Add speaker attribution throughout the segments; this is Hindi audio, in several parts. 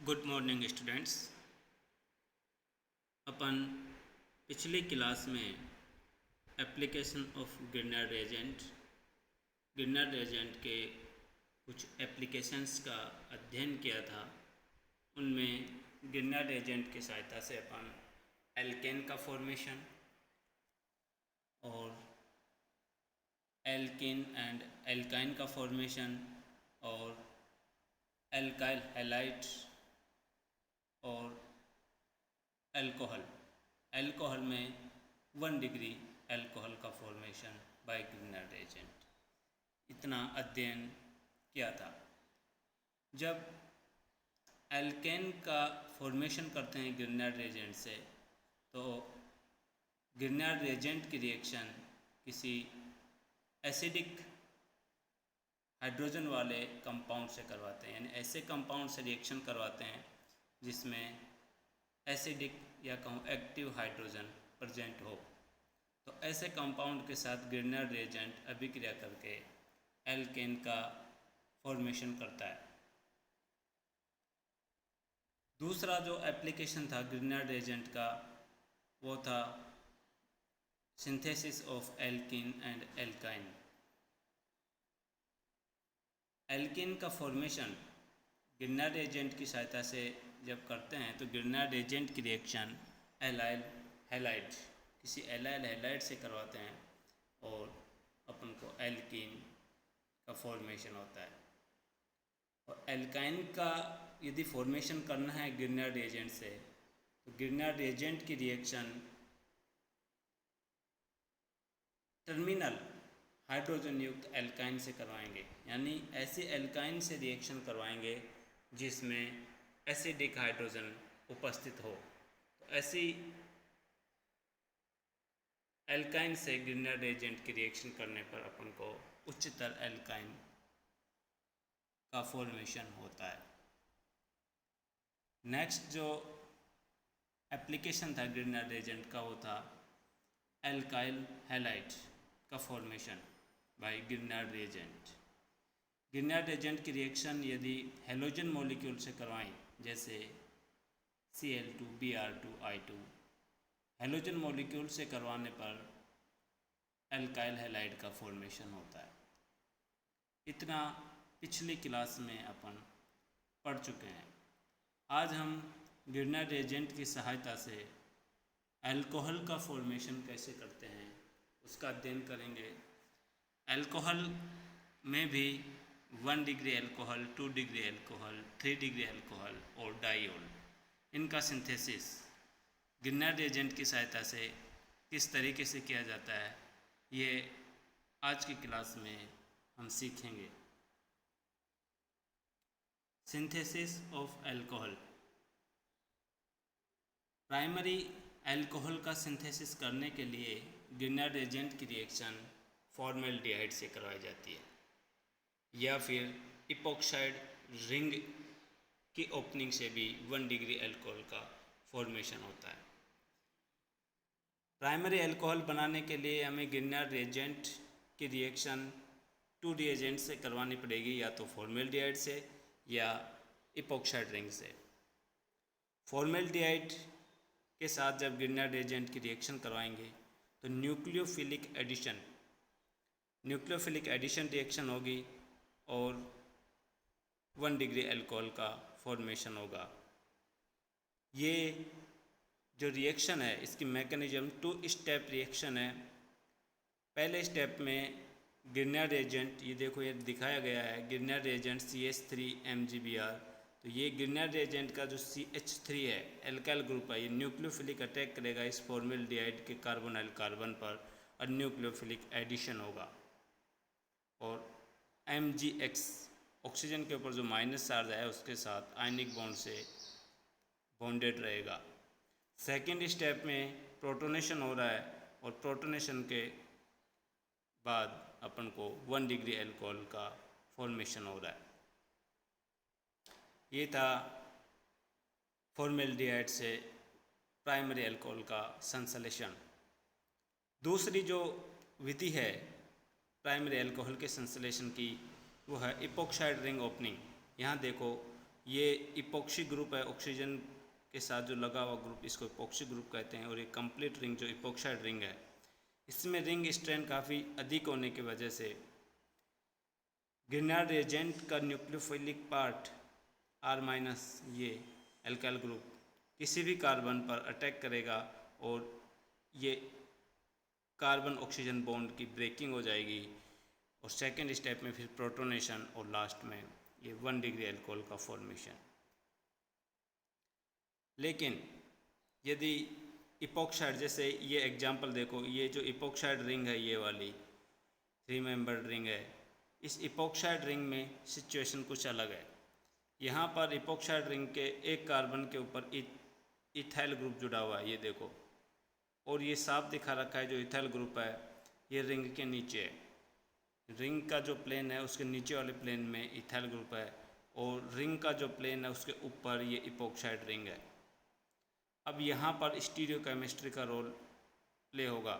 Speaker 1: Good morning students. अपन पिछली क्लास में एप्लीकेशन ऑफ गिरनर रिएजेंट के कुछ एप्लीकेशंस का अध्ययन किया था। उनमें गिरनर रिएजेंट की सहायता से अपन एल्केन का फॉर्मेशन और एल्किन एंड एल्काइन का फॉर्मेशन और एल्काइल हैलाइड और अल्कोहल में 1 डिग्री अल्कोहल का फॉर्मेशन बाय गिरनर रिएजेंट, इतना अध्ययन किया था। जब एल्केन का फॉर्मेशन करते हैं गिरनर रिएजेंट से, तो गिरनर रिएजेंट की रिएक्शन किसी एसिडिक हाइड्रोजन वाले कंपाउंड से करवाते हैं, यानी ऐसे कंपाउंड से रिएक्शन करवाते हैं जिसमें एसिडिक या कहूँ एक्टिव हाइड्रोजन प्रेजेंट हो। तो ऐसे कंपाउंड के साथ गिरनर रिएजेंट अभिक्रिया करके एल्केन का फॉर्मेशन करता है। दूसरा जो एप्लीकेशन था गिरनर रिएजेंट का, वो था synthesis of alkene and alkyne. Alkene का फॉर्मेशन गिरनर रिएजेंट की सहायता से जब करते हैं तो गिरनर रिएजेंट की रिएक्शन एलाइल हैलाइड, किसी एलाइल हैलाइड से करवाते हैं और अपन को एल्कीन का फॉर्मेशन होता है। और एल्काइन का यदि फॉर्मेशन करना है गिरनर रिएजेंट से, तो गिरनर रिएजेंट की रिएक्शन टर्मिनल हाइड्रोजन युक्त एल्काइन से करवाएंगे, यानी ऐसे एल्काइन से रिएक्शन करवाएंगे जिसमें एसिडिक हाइड्रोजन उपस्थित हो। तो ऐसी एल्काइन से गिरनर रिएजेंट की रिएक्शन करने पर अपन को उच्चतर एल्काइन का फॉर्मेशन होता है। नेक्स्ट जो एप्लीकेशन था गिरनर रिएजेंट का, वो था एल्काइल हैलाइड का formation by Girnar reagent. Girnar reagent की रिएक्शन यदि हेलोजन मॉलिक्यूल से करवाएं, जैसे Cl2Br2I2, हेलोजन मॉलिक्यूल से करवाने पर एल्काइल हैलाइड का फॉर्मेशन होता है। इतना पिछली क्लास में अपन पढ़ चुके हैं। आज हम गिरनर रिएजेंट की सहायता से अल्कोहल का फॉर्मेशन कैसे करते हैं उसका अध्ययन करेंगे। अल्कोहल में भी 1 degree alcohol, 2 degree alcohol, 3 degree alcohol और डाइऑल, इनका सिंथेसिस गिरनर रिएजेंट की सहायता से किस तरीके से किया जाता है, ये आज की क्लास में हम सीखेंगे। Synthesis of alcohol. Primary alcohol का सिंथेसिस करने के लिए गिरनर रिएजेंट की रिएक्शन फॉर्मेल्डिहाइड से करवाई जाती है, या फिर इपॉक्साइड रिंग की ओपनिंग से भी 1 डिग्री अल्कोहल का फॉर्मेशन होता है। प्राइमरी अल्कोहल बनाने के लिए हमें गिरनर रिएजेंट की रिएक्शन 2 रिएजेंट से करवानी पड़ेगी, या तो फॉर्मेल्डिहाइड से या इपॉक्साइड रिंग से। फॉर्मेल्डिहाइड के साथ जब गिरनर रिएजेंट की रिएक्शन करवाएंगे तो न्यूक्लियोफिलिक एडिशन रिएक्शन होगी और 1 डिग्री अल्कोहल का फॉर्मेशन होगा। ये जो रिएक्शन है, इसकी मैकेनिज्म 2 स्टेप रिएक्शन है। पहले स्टेप में गिरनर रिएजेंट, ये देखो ये दिखाया गया है, गिरनर रिएजेंट CH3MgBr। तो ये गिरनर रिएजेंट का जो CH3 है, एल्काइल ग्रुप है, ये न्यूक्लियोफिलिक अटैक करेगा इस फॉर्मेल्डिहाइड के कार्बोनाइल कार्बन पर और न्यूक्लियोफिलिक एडिशन होगा। और MgX ऑक्सीजन के ऊपर जो माइनस चार्ज है उसके साथ आयनिक बॉन्ड से बॉन्डेड रहेगा। सेकेंड स्टेप में प्रोटोनेशन हो रहा है और प्रोटोनेशन के बाद अपन को 1 डिग्री अल्कोहल का फॉर्मेशन हो रहा है। ये था फॉर्मेल्डिहाइड से प्राइमरी अल्कोहल का संश्लेषण। दूसरी जो विधि है प्राइमरी अल्कोहल के संश्लेषण की, वो है इपॉक्साइड रिंग ओपनिंग। यहाँ देखो ये इपॉक्सी ग्रुप है, ऑक्सीजन के साथ जो लगा हुआ ग्रुप इसको इपॉक्सी ग्रुप कहते हैं। और ये कंप्लीट रिंग जो इपॉक्साइड रिंग है, इसमें रिंग स्ट्रेंथ काफ़ी अधिक होने की वजह से ग्रिनार्ड रिएजेंट का न्यूक्लियोफिलिक पार्ट R माइनस, ये एल्काइल ग्रुप किसी भी कार्बन पर अटैक करेगा और ये कार्बन ऑक्सीजन बॉन्ड की ब्रेकिंग हो जाएगी और सेकेंड स्टेप में फिर प्रोटोनेशन और लास्ट में ये 1 डिग्री अल्कोहल का फॉर्मेशन। लेकिन यदि इपॉक्साइड, जैसे ये एग्जांपल देखो, ये जो इपॉक्साइड रिंग है ये वाली 3 मेंबर्ड रिंग है, इस इपॉक्साइड रिंग में सिचुएशन कुछ अलग है। यहाँ पर इपॉक्साइड रिंग के एक कार्बन के ऊपर इथाइल ग्रुप जुड़ा हुआ है, ये देखो, और ये साफ दिखा रखा है जो इथाइल ग्रुप है ये रिंग के नीचे है। रिंग का जो प्लेन है उसके नीचे वाले प्लेन में इथाइल ग्रुप है और रिंग का जो प्लेन है उसके ऊपर ये इपॉक्साइड रिंग है। अब यहाँ पर स्टीरियोकेमिस्ट्री का रोल प्ले होगा।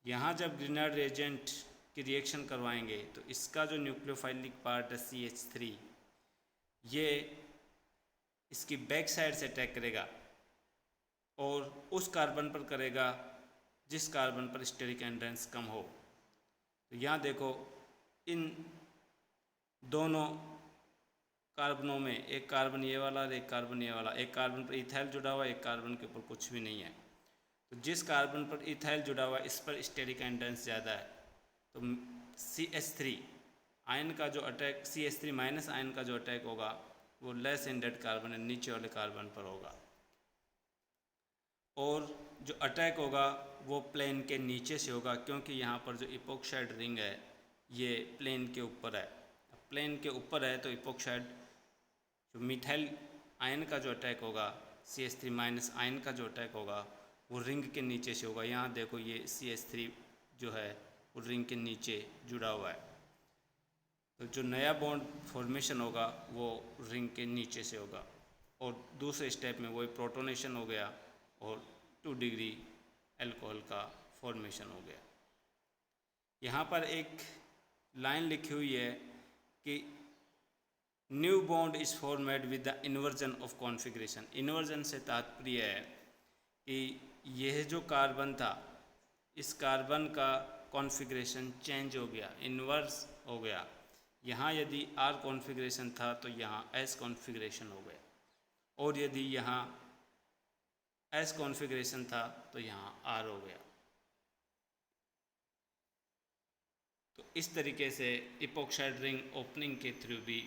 Speaker 1: यहाँ जब ग्रिनार्ड रिएजेंट की रिएक्शन करवाएंगे तो इसका जो न्यूक्लियोफाइलिक पार्ट है CH3, ये इसकी बैक साइड से अटैक करेगा और उस कार्बन पर करेगा जिस कार्बन पर स्टेरिक एंड्रेंस कम हो। तो यहाँ देखो, इन दोनों कार्बनों में एक कार्बन ये वाला और एक कार्बन ये वाला, एक कार्बन पर इथाइल जुड़ा हुआ, एक कार्बन के ऊपर कुछ भी नहीं है। तो जिस कार्बन पर इथाइल जुड़ा हुआ इस पर स्टेरिक एंड्रेंस ज़्यादा है, तो CH3 आयन का जो अटैक, CH3 माइनस आयन का जो अटैक होगा वो लेस इन डेड कार्बन, नीचे वाले कार्बन पर होगा। और जो अटैक होगा वो प्लेन के नीचे से होगा, क्योंकि यहाँ पर जो इपॉक्साइड रिंग है ये प्लेन के ऊपर है। प्लेन के ऊपर है तो इपॉक्साइड जो मिथाइल आयन का जो अटैक होगा, CH3 माइनस आयन का जो अटैक होगा वो रिंग के नीचे से होगा। यहाँ देखो ये CH3 जो है वो रिंग के नीचे जुड़ा हुआ है, तो जो नया बॉन्ड फॉर्मेशन होगा वो रिंग के नीचे से होगा। और दूसरे स्टेप में वही प्रोटोनेशन हो गया और 2 डिग्री अल्कोहल का फॉर्मेशन हो गया। यहाँ पर एक लाइन लिखी हुई है कि new bond is formed with the inversion of configuration. Inversion से तात्पर्य है कि यह जो कार्बन था इस कार्बन का कॉन्फ़िगरेशन चेंज हो गया, इन्वर्स हो गया। यहाँ यदि R कॉन्फ़िगरेशन था तो यहाँ S कॉन्फ़िगरेशन हो गया, और यदि यहाँ S कॉन्फ़िगरेशन था तो यहाँ R हो गया। तो इस तरीके से इपॉक्साइड रिंग ओपनिंग के थ्रू भी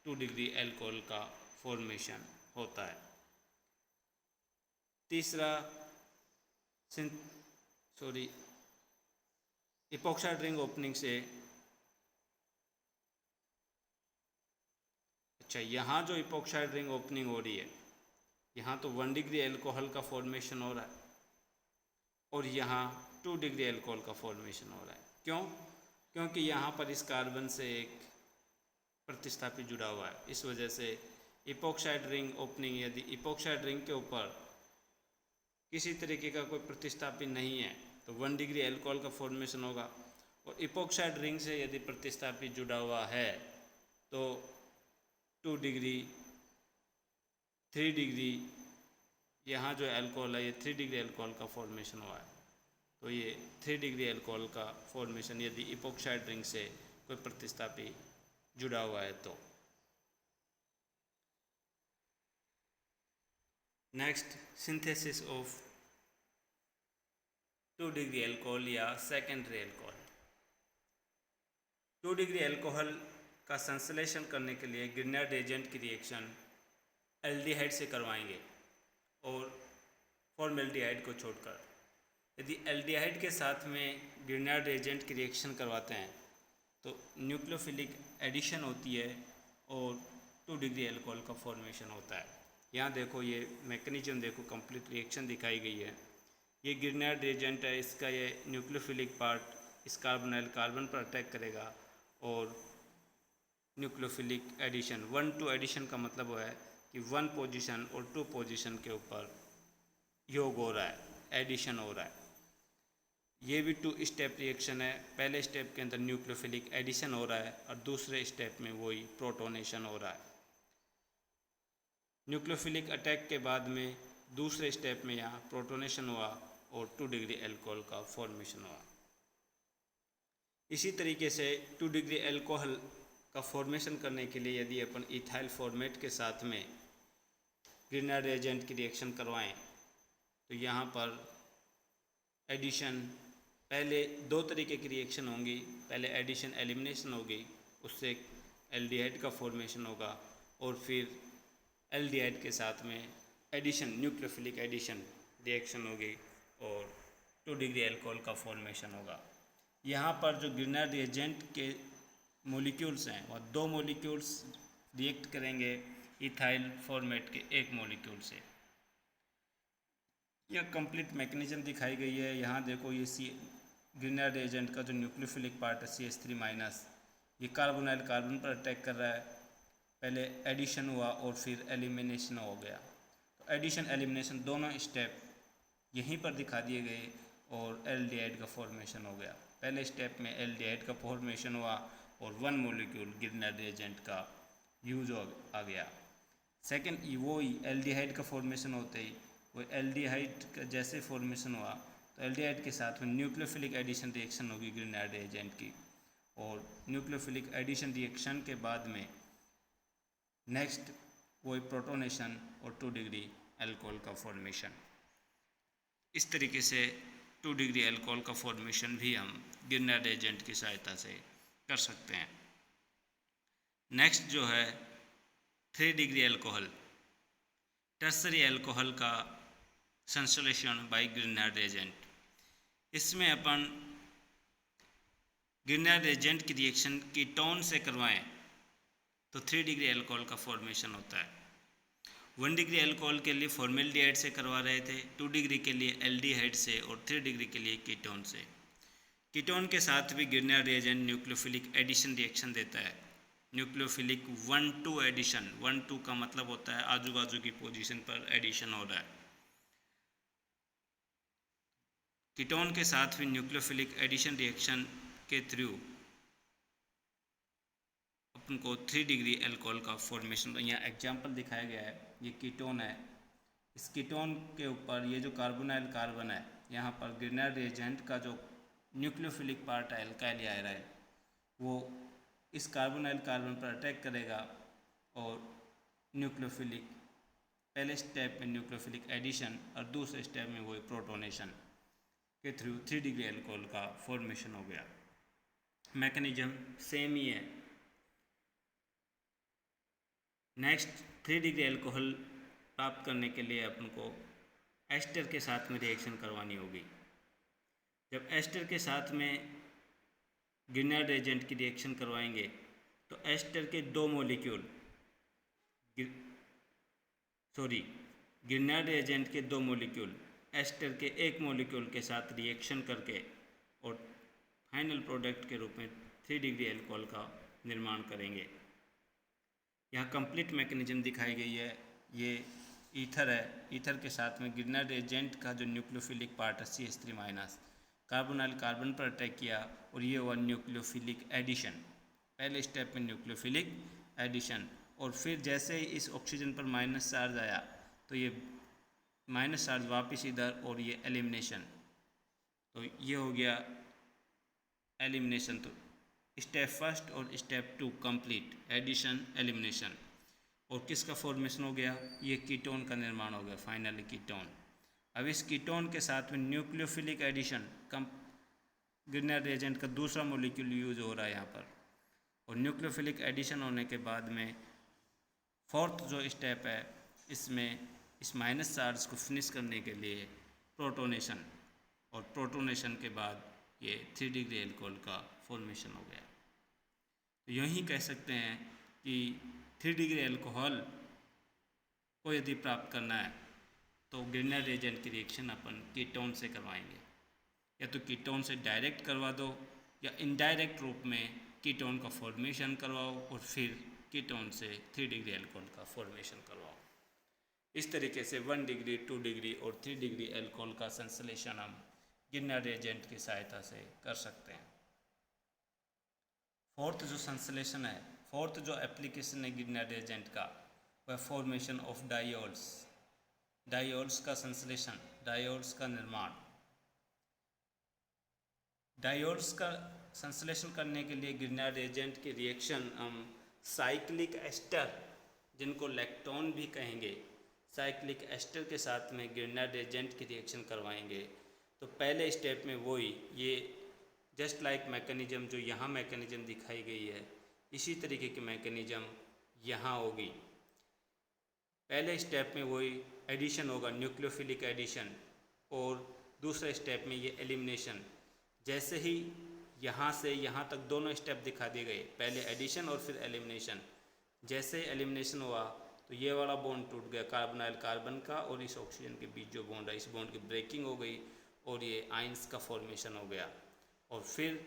Speaker 1: 2 डिग्री अल्कोहल का फॉर्मेशन होता है। तीसरा इपॉक्साइड रिंग ओपनिंग से, अच्छा, यहाँ जो इपॉक्साइड रिंग ओपनिंग हो रही है यहाँ तो 1 डिग्री अल्कोहल का फॉर्मेशन हो रहा है और यहाँ 2 डिग्री अल्कोहल का फॉर्मेशन हो रहा है। क्यों? क्योंकि यहाँ पर इस कार्बन से एक प्रतिस्थापी जुड़ा हुआ है। इस वजह से इपॉक्साइड रिंग ओपनिंग, यदि इपॉक्साइड रिंग के ऊपर किसी तरीके का कोई प्रतिस्थापी नहीं है तो 1 डिग्री अल्कोहल का फॉर्मेशन होगा, और इपॉक्साइड रिंग से यदि प्रतिस्थापी जुड़ा हुआ है तो 2 डिग्री, 3 डिग्री, यहाँ जो अल्कोहल है ये 3 डिग्री अल्कोहल का फॉर्मेशन हुआ है। तो ये 3 डिग्री अल्कोहल का फॉर्मेशन यदि इपॉक्साइड रिंग से कोई प्रतिस्थापी जुड़ा हुआ है तो। Next, synthesis of 2 degree alcohol या सेकेंडरी अल्कोहल। 2 डिग्री अल्कोहल का संश्लेषण करने के लिए ग्रिनार्ड रिएजेंट की रिएक्शन एल्डिहाइड से करवाएंगे और फॉर्मेल्डिहाइड को छोड़कर। यदि एल्डिहाइड के साथ में ग्रिनार्ड रिएजेंट की रिएक्शन करवाते हैं तो न्यूक्लियोफिलिक एडिशन होती है और 2 डिग्री अल्कोहल का फॉर्मेशन होता है। यहाँ देखो ये मैकेनिज्म देखो, कंप्लीट रिएक्शन दिखाई गई है। ये ग्रिनार्ड रिएजेंट है, इसका ये न्यूक्लियोफिलिक पार्ट इस कार्बोनाइल कार्बन पर अटैक करेगा और न्यूक्लियोफिलिक एडिशन, 1-2 एडिशन का मतलब वो है कि 1 पोजीशन और 2 पोजीशन के ऊपर योग हो रहा है, एडिशन हो रहा है। ये भी 2 स्टेप रिएक्शन है। पहले स्टेप के अंदर न्यूक्लियोफिलिक एडिशन हो रहा है और दूसरे स्टेप में वही प्रोटोनेशन हो रहा है। न्यूक्लियोफिलिक अटैक के बाद में दूसरे स्टेप में यहाँ प्रोटोनेशन हुआ और 2 डिग्री अल्कोहल का फॉर्मेशन हुआ। इसी तरीके से 2 डिग्री अल्कोहल का फॉर्मेशन करने के लिए यदि अपन इथाइल फॉर्मेट के साथ में ग्रिनार्ड एजेंट की रिएक्शन करवाएं तो यहाँ पर एडिशन पहले दो तरीके की रिएक्शन होंगी। पहले एडिशन एलिमिनेशन होगी, उससे एल्डिहाइड का फॉर्मेशन होगा और फिर एल्डिहाइड के साथ में एडिशन न्यूक्लियोफिलिक एडिशन रिएक्शन होगी और 2 डिग्री अल्कोहल का फॉर्मेशन होगा। यहाँ पर जो ग्रिनार्ड एजेंट के मॉलिक्यूल्स हैं वह 2 मॉलिक्यूल्स रिएक्ट करेंगे इथाइल फॉर्मेट के 1 मॉलिक्यूल से। यह कंप्लीट मैकेनिज्म दिखाई गई है। यहाँ देखो ये ग्रिनार्ड एजेंट का जो न्यूक्लियोफिलिक पार्ट है CH3-, ये कार्बोनाइल कार्बन पर अटैक कर रहा है। पहले एडिशन हुआ और फिर एलिमिनेशन हो गया। तो एडिशन एलिमिनेशन दोनों स्टेप यहीं पर दिखा दिए गए और एल्डिहाइड का फॉर्मेशन हो गया। पहले स्टेप में एल्डिहाइड का फॉर्मेशन हुआ और 1 मॉलिक्यूल ग्रिनार्ड एजेंट का यूज आ गया। सेकंड वो ही एल्डिहाइड का फॉर्मेशन होते ही वो एल्डिहाइड का जैसे फॉर्मेशन हुआ तो एल्डिहाइड के साथ में न्यूक्लियोफिलिक एडिशन रिएक्शन होगी ग्रिनार्ड एजेंट की, और न्यूक्लियोफिलिक एडिशन रिएक्शन के बाद में नेक्स्ट वो प्रोटोनेशन और 2 डिग्री अल्कोहल का फॉर्मेशन। इस तरीके से 2 डिग्री अल्कोहल का फॉर्मेशन भी हम ग्रिनार्ड एजेंट की सहायता से कर सकते हैं। नेक्स्ट जो है 3 डिग्री अल्कोहल, टर्सरी अल्कोहल का संश्लेषण बाय ग्रिनार्ड एजेंट। इसमें अपन ग्रिनार्ड एजेंट की रिएक्शन कीटोन से करवाएं तो 3 डिग्री अल्कोहल का फॉर्मेशन होता है। 1 डिग्री अल्कोहल के लिए फॉर्मेल्डिहाइड से करवा रहे थे, 2 डिग्री के लिए एल्डिहाइड से और 3 डिग्री के लिए कीटोन से। कीटोन के साथ भी ग्रिनार्ड एजेंट न्यूक्लियोफिलिक एडिशन रिएक्शन देता है। न्यूक्लियोफिलिक 1-2 एडिशन, 1-2 का मतलब होता है आजू बाजू की पोजीशन पर एडिशन हो रहा है। कीटोन के साथ भी न्यूक्लियोफिलिक एडिशन रिएक्शन के थ्रू अपन को 3 डिग्री अल्कोहल का फॉर्मेशन, यहाँ एग्जाम्पल दिखाया गया है। ये कीटोन है, इस कीटोन के ऊपर ये जो कार्बोनाइल कार्बन है, यहाँ पर ग्रिनार्ड एजेंट का जो न्यूक्लियोफिलिक पार्ट है अल्काइल आयराइल, वो इस कार्बोनाइल कार्बन पर अटैक करेगा और न्यूक्लियोफिलिक पहले स्टेप में न्यूक्लियोफिलिक एडिशन और दूसरे स्टेप में वही प्रोटोनेशन के थ्रू 3 डिग्री अल्कोहल का फॉर्मेशन हो गया। मैकेनिज्म सेम ही है। नेक्स्ट 3 डिग्री अल्कोहल प्राप्त करने के लिए अपन को एस्टर के साथ में रिएक्शन करवानी होगी। जब एस्टर के साथ में ग्रिनार्ड एजेंट की रिएक्शन करवाएंगे तो एस्टर के 2 मॉलिक्यूल ग्रिनार्ड एजेंट के 2 मॉलिक्यूल एस्टर के 1 मॉलिक्यूल के साथ रिएक्शन करके और फाइनल प्रोडक्ट के रूप में 3 डिग्री अल्कोहल का निर्माण करेंगे। यहाँ कंप्लीट मैकेनिज्म दिखाई गई है। ये ईथर है, ईथर के साथ में ग्रिनार्ड एजेंट का जो न्यूक्लियोफिलिक पार्ट है CH3- कार्बोनाइल कार्बन पर अटैक किया और ये हुआ न्यूक्लियोफिलिक एडिशन। पहले स्टेप में न्यूक्लियोफिलिक एडिशन और फिर जैसे ही इस ऑक्सीजन पर माइनस चार्ज आया तो ये माइनस चार्ज वापस इधर और ये एलिमिनेशन, तो ये हो गया एलिमिनेशन। तो स्टेप फर्स्ट और स्टेप 2 कंप्लीट, एडिशन एलिमिनेशन, और किसका फॉर्मेशन हो गया, ये कीटोन का निर्माण हो गया फाइनली कीटोन। अब इस कीटोन के साथ में न्यूक्लियोफिलिक एडिशन ग्रिनार्ड एजेंट का दूसरा मॉलिक्यूल यूज हो रहा है यहाँ पर, और न्यूक्लियोफिलिक एडिशन होने के बाद में फोर्थ जो स्टेप है इसमें इस माइनस चार्ज को फिनिश करने के लिए प्रोटोनेशन, और प्रोटोनेशन के बाद ये 3 डिग्री अल्कोहल का फॉर्मेशन हो गया। तो यही कह सकते हैं कि 3 डिग्री अल्कोहल को यदि प्राप्त करना है तो ग्रिनार्ड एजेंट की रिएक्शन अपन कीटोन से करवाएंगे, या तो कीटोन से डायरेक्ट करवा दो या इनडायरेक्ट रूप में कीटोन का फॉर्मेशन करवाओ और फिर कीटोन से 3 डिग्री अल्कोहल का फॉर्मेशन करवाओ। इस तरीके से 1 डिग्री, 2 डिग्री और 3 डिग्री अल्कोहल का संश्लेषण हम ग्रिनार्ड एजेंट की सहायता से कर सकते हैं। फोर्थ जो संश्लेषण है, फोर्थ जो एप्लीकेशन है ग्रिनार्ड एजेंट का, फॉर्मेशन ऑफ डायोल्स, डायोल्स का संश्लेषण, डायोल्स का निर्माण। डायोल्स का संश्लेषण करने के लिए ग्रिनार्ड एजेंट की रिएक्शन हम साइक्लिक एस्टर, जिनको लैक्टोन भी कहेंगे, साइक्लिक एस्टर के साथ में ग्रिनार्ड एजेंट की रिएक्शन करवाएंगे। तो पहले स्टेप में वही ये जस्ट लाइक मैकेनिज्म जो यहाँ मैकेनिज्म दिखाई गई है, इसी तरीके की मैकेनिज्म यहाँ होगी। पहले स्टेप में वही एडिशन होगा, न्यूक्लियोफिलिक एडिशन, और दूसरे स्टेप में ये एलिमिनेशन। जैसे ही यहाँ से यहाँ तक दोनों स्टेप दिखा दिए गए, पहले एडिशन और फिर एलिमिनेशन। जैसे ही एलिमिनेशन हुआ तो ये वाला बॉन्ड टूट गया कार्बोनाइल कार्बन का, और इस ऑक्सीजन के बीच जो बॉन्ड है, इस बॉन्ड की ब्रेकिंग हो गई और ये आयंस का फॉर्मेशन हो गया। और फिर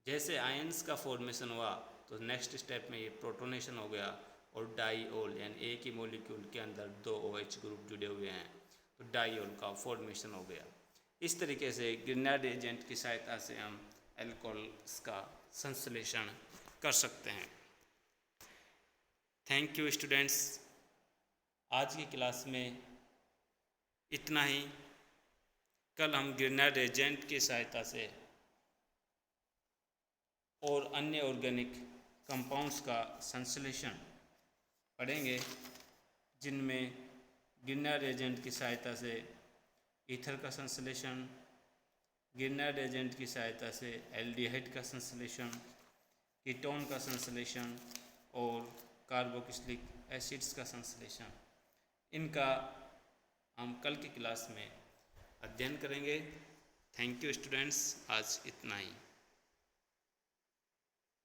Speaker 1: जैसे आयंस का फॉर्मेशन हुआ तो नेक्स्ट स्टेप में ये प्रोटोनेशन हो गया और डाईओल, यानी एक ही मॉलिक्यूल के अंदर दो OH ग्रुप जुड़े हुए हैं, तो डाईओल का फॉर्मेशन हो गया। इस तरीके से ग्रिनार्ड एजेंट की सहायता से हम एल्कोहल्स का संश्लेषण कर सकते हैं। थैंक यू स्टूडेंट्स, आज की क्लास में इतना ही। कल हम ग्रिनार्ड एजेंट की सहायता से और अन्य ऑर्गेनिक कंपाउंड्स का संश्लेषण पढ़ेंगे, जिनमें ग्रिनार्ड एजेंट की सहायता से ईथर का संश्लेषण, ग्रिनार्ड एजेंट की सहायता से एल्डिहाइड का संश्लेषण, कीटोन का संश्लेषण और कार्बोक्सिलिक एसिड्स का संश्लेषण, इनका हम कल की क्लास में अध्ययन करेंगे। थैंक यू स्टूडेंट्स, आज इतना ही।